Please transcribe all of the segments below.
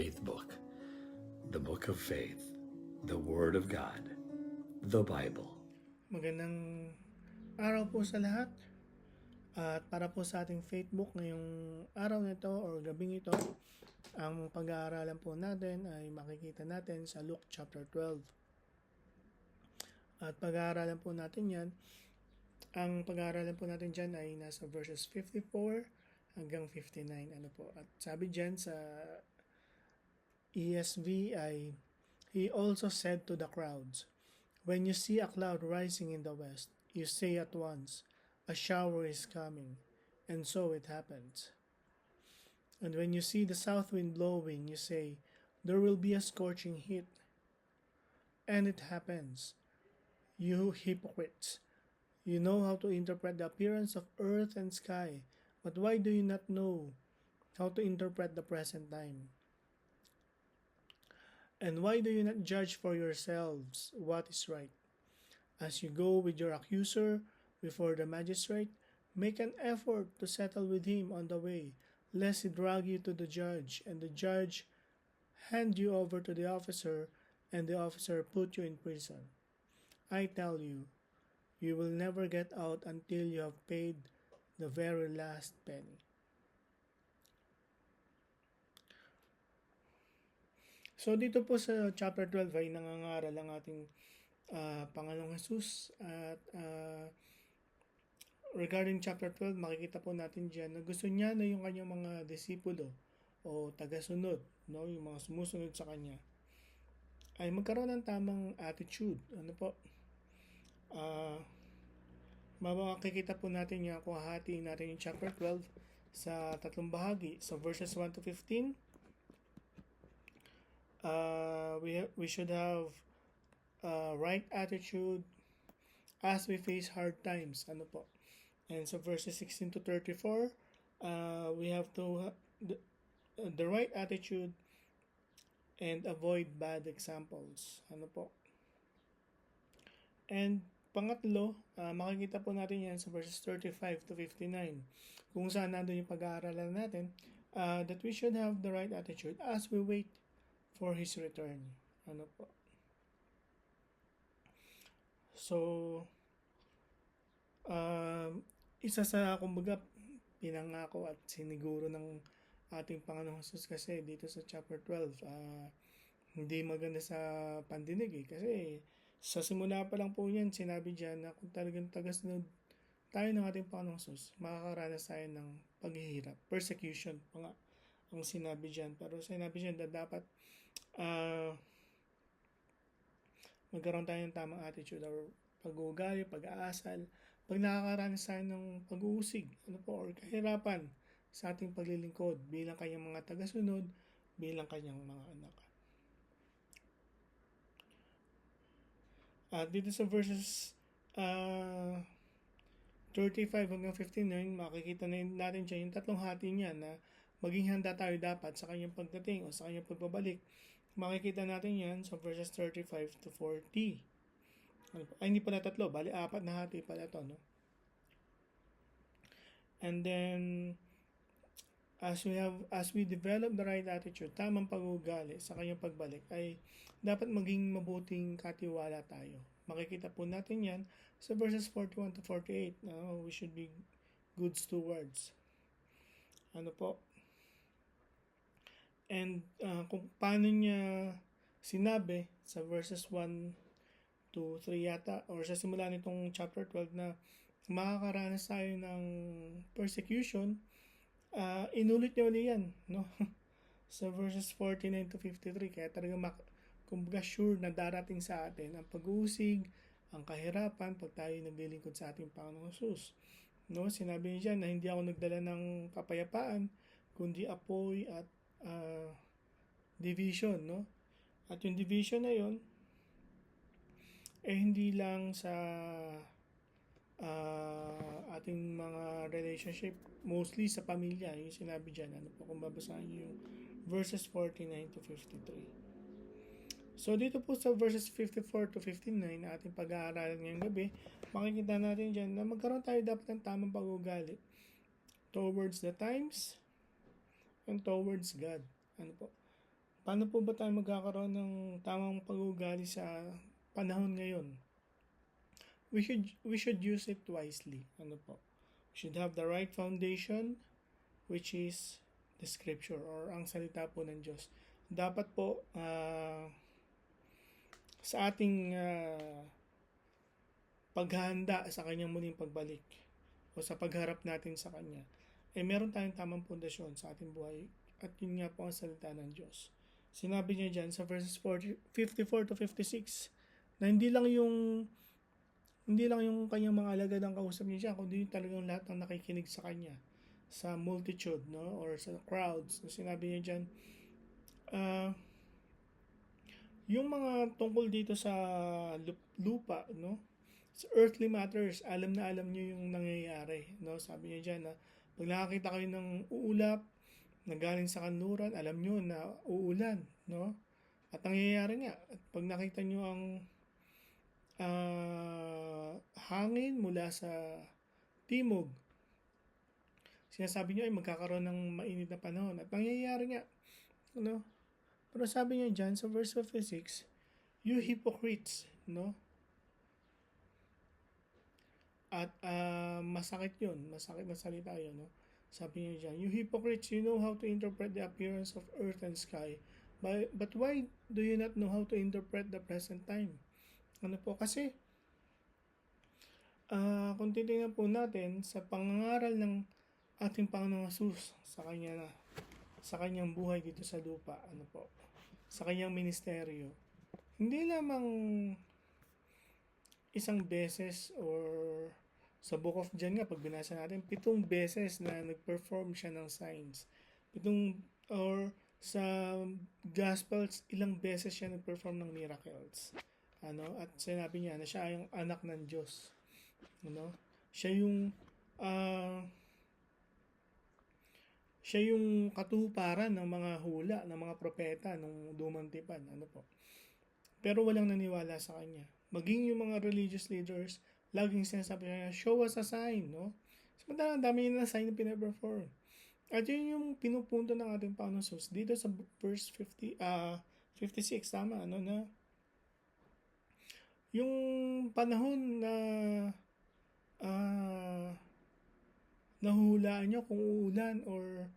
faith book, the book of faith, the Word of God, the Bible. Magandang araw po sa lahat. At para po sa ating faith book ngayong araw nito or gabing ito, ang pag-aaralan po natin ay makikita natin sa Luke chapter 12. At pag-aaralan po natin yan, ang pag-aaralan po natin dyan ay nasa verses 54 hanggang 59. Ano po? At sabi dyan sa ESV ay, He also said to the crowds, "When you see a cloud rising in the west, you say at once, a shower is coming, and so it happens. And when you see the south wind blowing, you say, there will be a scorching heat, and it happens. You hypocrites, you know how to interpret the appearance of earth and sky, but why do you not know how to interpret the present time? And why do you not judge for yourselves what is right? As you go with your accuser before the magistrate, make an effort to settle with him on the way, lest he drag you to the judge, and the judge hand you over to the officer, and the officer put you in prison. I tell you, you will never get out until you have paid the very last penny." So dito po sa chapter 12 ay nangangaral ang ating Panginoong Jesus at regarding chapter 12 makikita po natin diyan na gusto niya na yung kanyang mga disipulo o tagasunod, no, yung mga sumusunod sa kanya ay magkaroon ng tamang attitude. Ano po? Makikita po natin yan kung hahatiin natin yung chapter 12 sa tatlong bahagi. So verses 1 to 15, we should have right attitude as we face hard times. Ano po? And so verses 16 to 34, we have to the right attitude and avoid bad examples. Ano po? And pangatlo, makikita po natin yan sa verses 35 to 59, kung saan nandun yung pag-aaralan natin, that we should have the right attitude as we wait for His return. Ano po? So, isa sa, kumbaga, pinangako at siniguro ng ating Panginoong Jesus kasi dito sa chapter 12, hindi maganda sa pandinig kasi sa simula pa lang po yan, sinabi dyan na kung talagang tagasunod tayo ng ating Panginoong Jesus, makakaranas tayo ng paghihirap, persecution pa nga ang sinabi dyan. Pero sinabi dyan na dapat magkaroon tayo ng tamang attitude or pag-uugali, pag-aasal, pag nakakaranas tayo ng pag-uusig, ano po, or kahirapan sa ating paglilingkod bilang kanyang mga tagasunod, bilang kanyang mga anak. At dito sa verses 35 hanggang 59, makikita na natin dyan yung tatlong hati niya na maging handa tayo dapat sa kanyang pagdating o sa kanyang pagbabalik. Makikita natin yan sa verses 35 to 40. Ay, hindi pala tatlo, bali apat na hati pala ito, no? And then, as we develop the right attitude, tamang pag-uugali sa kanyang pagbalik, ay dapat maging mabuting katiwala tayo. Makikita po natin yan sa verses 41 to 48. We should be good stewards. Ano po? And kung paano niya sinabi sa verses 1 to 3 yata, or sa simula nitong chapter 12 na makakaranas tayo ng persecution, inulit niya ulit yan, no? Sa verses 49 to 53, kaya talaga kumbaga sure na darating sa atin ang pag-uusig, ang kahirapan pag tayo naglilingkod sa ating Panginoong Jesus. No? Sinabi niya dyan na hindi ako nagdala ng kapayapaan, kundi apoy at division, no? At yung division na yon hindi lang sa ating mga relationship, mostly sa pamilya, yung sinabi dyan. Ano po, kung babasahin nyo yung verses 49 to 53. So dito po sa verses 54 to 59 na ating pag-aaralan ngayong gabi, makikita natin dyan na magkaroon tayo dapat ng tamang pag-ugali towards the times and towards God. Ano po? Paano po ba tayo magkakaroon ng tamang pag-uugali sa panahon ngayon? We should use it wisely. Ano po? We should have the right foundation, which is the scripture or ang salita po ng Diyos. Dapat po sa ating paghahanda sa kanyang muling pagbalik o sa pagharap natin sa kanya, meron tayong tamang pundasyon sa ating buhay at yun nga po ang salita ng Diyos. Sinabi niya dyan sa verses 54 to 56 na hindi lang yung kanyang mga alagad ang kausap niya dyan, kundi talagang lahat ng nakikinig sa kanya sa multitude, no, or sa crowds. So, sinabi niya dyan, yung mga tungkol dito sa lupa, no, sa earthly matters, alam na alam niyo yung nangyayari, no. Sabi niya dyan na pag nakakita kayo ng uulap na galing sa kanluran, alam niyo na uulan, no. At nangyayari nga, at pag nakita niyo ang hangin mula sa timog, sinasabi niyo ay magkakaroon ng mainit na panahon. At nangyayari nga, no? Pero sabi niya dyan sa verse 56, you hypocrites, no? At masakit yun, masakit na salita yun, no? Sabi niya dyan, you hypocrites, you know how to interpret the appearance of earth and sky, but why do you not know how to interpret the present time? Ano po? Kasi kung titingnan po natin sa pangangaral ng ating Panginoong Jesus sa kanyang buhay dito sa lupa, ano po, sa kanyang ministeryo, hindi lamang isang beses or sa Book of John nga, pag binasa natin, 7 beses na nag-perform siya ng signs. Or sa Gospels, ilang beses siya nag-perform ng miracles. At sinabi niya na siya ay ang anak ng Diyos. Siya yung katuparan ng mga hula, ng mga propeta, ng lumang tipan. Pero walang naniwala sa kanya. Maging yung mga religious leaders, laging sinasabi niya, show us a sign, no? Samantala, ang dami na sign na pinaperform. At yun yung pinupunto ng ating Panginoon Jesus dito sa verse 56, tama, na yung panahon na nahuhulaan nyo kung uulan or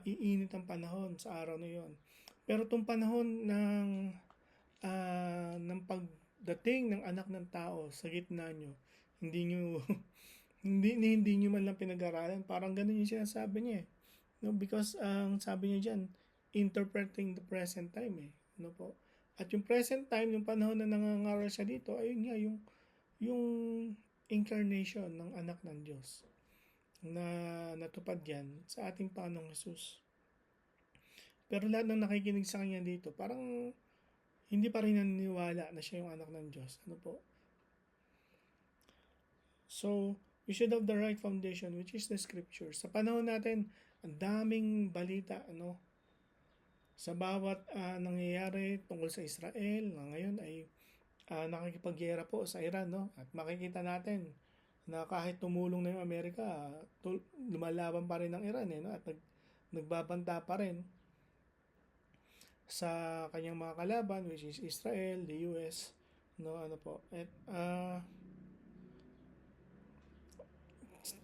iinit ang panahon sa araw na yon. Pero itong panahon ng pagdating ng anak ng tao sa gitna nyo, hindi nyo man lang pinag-aralan. Parang ganun yung sinasabi niya eh. No, because ang sabi niya dyan, interpreting the present time eh. Ano po? At yung present time, yung panahon na nangangaral siya dito, ayun nga, yung incarnation ng anak ng Diyos na natupad yan sa ating Panginoong Jesus. Pero lahat ng nakikinig sa kanya dito, parang hindi pa rin naniniwala na siya yung anak ng Diyos. Ano po? So, we should have the right foundation, which is the scripture. Sa panahon natin, ang daming balita, sa bawat nangyayari tungkol sa Israel, na ngayon ay nakikipagyera po sa Iran, no? At makikita natin na kahit tumulong na yung Amerika, lumalaban pa rin ang Iran, no? At nagbabanta pa rin sa kanyang mga kalaban, which is Israel, the US, no? Ano po? At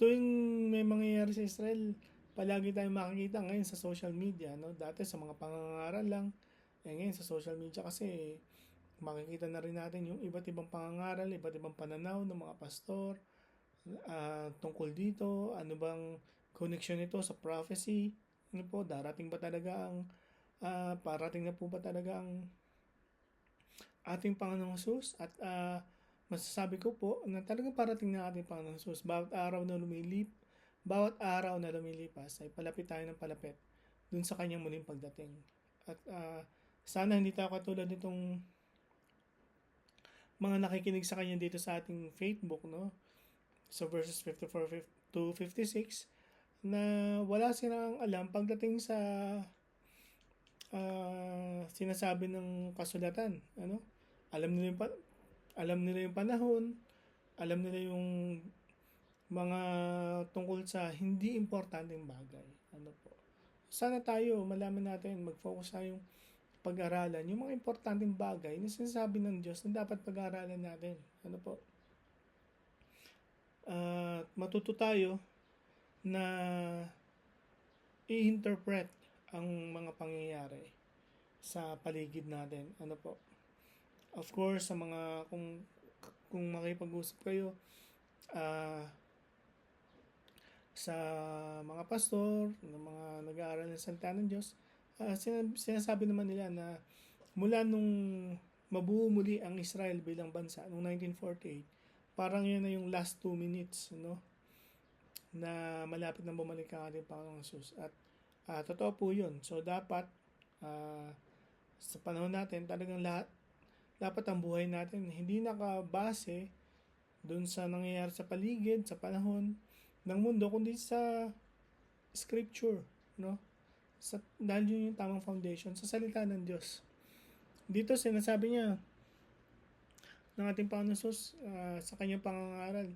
tuwing may mangyayari sa Israel, palagi tayong makikita ngayon sa social media, no? Dati sa mga pangangaral lang, ngayon sa social media kasi makikita na rin natin yung iba't ibang pangangaral, iba't ibang pananaw ng mga pastor tungkol dito, ano bang connection nito sa prophecy, ano po, darating ba talaga ang parating na po ba talaga ang ating Panginoong Jesus? At masasabi ko po na talagang parating na ating Panginoong Jesus. Bawat araw na lumilipas ay palapit tayo ng palapit dun sa kanyang muling pagdating. At sana hindi tayo katulad nitong mga nakikinig sa kanya dito sa ating Facebook, no? So verses 54 to 56 na wala silang alam pagdating sa sinasabi ng kasulatan, alam nila yung panahon, alam nila yung mga tungkol sa hindi importanteng bagay. Sana tayo malaman natin, mag-focus tayong pag-aralan yung mga importanteng bagay na sinasabi ng Diyos na dapat pag-aralan natin. Ano po? Matuto tayo na i-interpret ang mga pangyayari sa paligid natin. Ano po? Of course, sa mga kung makipag-usap kayo sa mga pastor, ng mga nag-aaral ng salita ng Diyos, sinasabi naman nila na mula nung mabuo muli ang Israel bilang bansa noong 1948, parang yun na yung last 2 minutes, no? Na malapit na bumalik ang ating Panginoong Jesus. At totoo po yun. So dapat sa panahon natin, talagang dapat ang buhay natin hindi nakabase doon sa nangyayari sa paligid, sa panahon ng mundo, kundi sa scripture, no? Dahil yun yung tamang foundation sa salita ng Diyos. Dito sinasabi niya ng ating Panginoon Jesus sa kanyang pangangaral,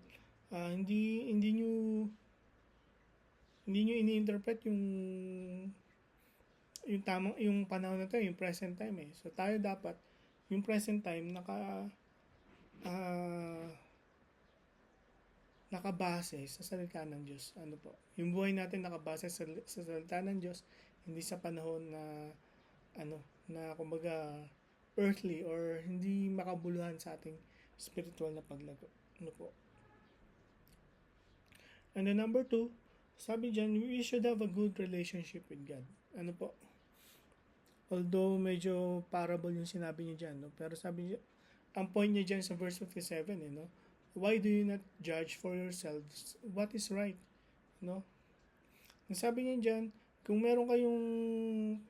hindi nyo ini-interpret yung tamang yung panahon na to, yung present time eh. So tayo dapat yung present time nakabase sa salita ng Diyos. Ano po? Yung buhay natin nakabase sa salita ng Diyos, hindi sa panahon na kumbaga earthly or hindi makabuluhan sa ating spiritual na paglago. Ano po? And then number 2, sabi dyan, we should have a good relationship with God. Ano po? Although medyo parable yung sinabi niya dyan, no? Pero sabi niya, ang point niya dyan sa verse 57, no? Why do you not judge for yourselves what is right? No? Sabi niya dyan, kung meron kayong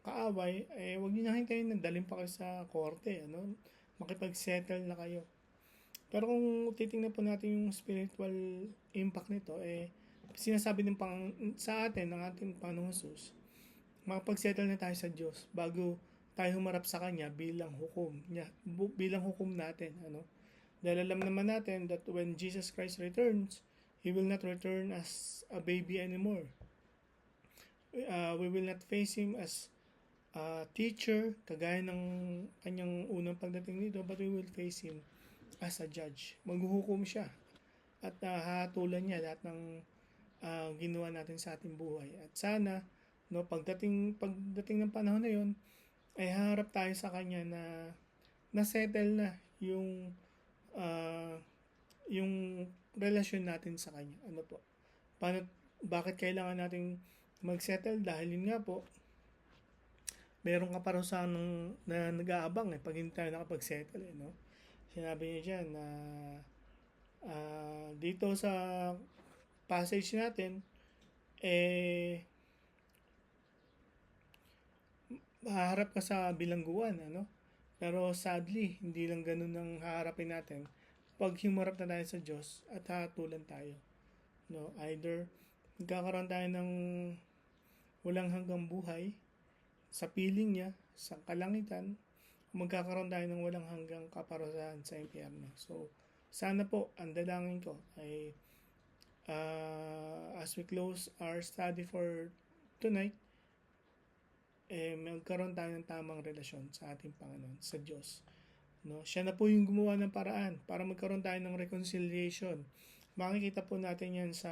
kaaway, huwag niyo na hintayin na dalhin pa kayo sa korte, ano? Makipag-settle na kayo. Pero kung titingnan po natin yung spiritual impact nito, sinasabi din sa atin ng ating Panginoong Jesus, makapag-settle na tayo sa Diyos bago tayo humarap sa Kanya bilang hukom natin, ano? Dahil alam naman natin that when Jesus Christ returns, He will not return as a baby anymore. We will not face Him as a teacher, kagaya ng kanyang unang pagdating dito, but we will face Him as a judge. Maghuhukom siya at hahatulan niya lahat ng ginawa natin sa ating buhay. At sana, no, pagdating ng panahon na yun, ay haharap tayo sa Kanya na settle na yung relasyon natin sa Kanya. Ano po? Bakit kailangan nating mag-settle? Dahil yun nga po, meron kaparusahan na nag-aabang pag hindi tayo nakapag-settle. No? Sinabi niya dyan na dito sa passage natin, haharap ka sa bilangguan, ano? Pero sadly, hindi lang ganun ang haharapin natin pag humarap na tayo sa Diyos at hatulan tayo. No? Either magkakaroon tayo ng walang hanggang buhay sa piling niya, sa kalangitan, o magkakaroon tayo ng walang hanggang kaparusahan sa impyerno. So, sana po, ang dalangin ko ay as we close our study for tonight, magkaroon tayo ng tamang relasyon sa ating Panginoon, sa Diyos. No? Siya na po yung gumawa ng paraan para magkaroon tayo ng reconciliation. Makikita po natin yan sa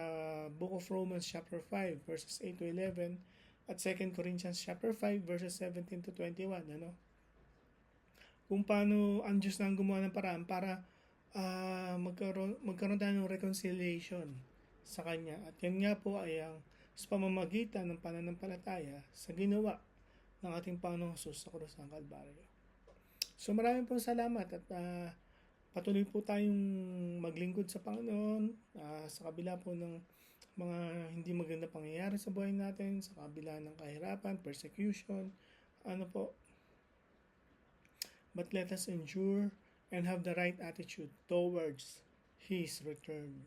Book of Romans chapter 5 verses 8 to 11 at 2 Corinthians chapter 5 verses 17 to 21. Ano? Kung paano ang Diyos na ang gumawa ng paraan para magkaroon tayo ng reconciliation sa Kanya. At yan nga po ay ang sa pamamagitan ng pananampalataya sa ginawa ng ating Panginoong Jesus sa krus ng Kalbaryo. So maraming pong salamat at patuloy po tayong maglingkod sa Panginoon sa kabila po ng mga hindi maganda pangyayari sa buhay natin, sa kabila ng kahirapan, persecution, but let us endure and have the right attitude towards His return.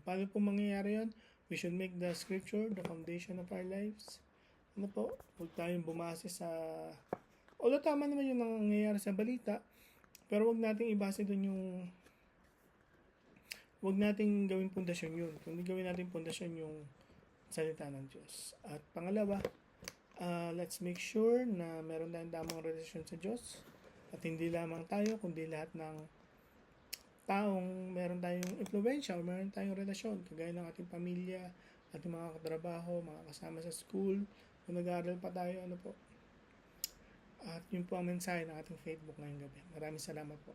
Paano po mangyayari yun? We should make the scripture the foundation of our lives. Huwag tayong bumase sa... Although tama naman yung nangyayari sa balita, pero huwag nating ibase doon yung... Huwag nating gawing pundasyon yun. Kundi gawin natin pundasyon yung salita ng Diyos. At pangalawa, Let's make sure na meron tayong tamang relasyon sa Diyos at hindi lamang tayo kundi lahat ng taong meron tayong impluwensya o meron tayong relasyon kagaya ng ating pamilya, ating mga katrabaho, mga kasama sa school, kung nag-aaral pa tayo, ano po. At yun po ang mensahe ng ating Facebook ngayong gabi. Maraming salamat po.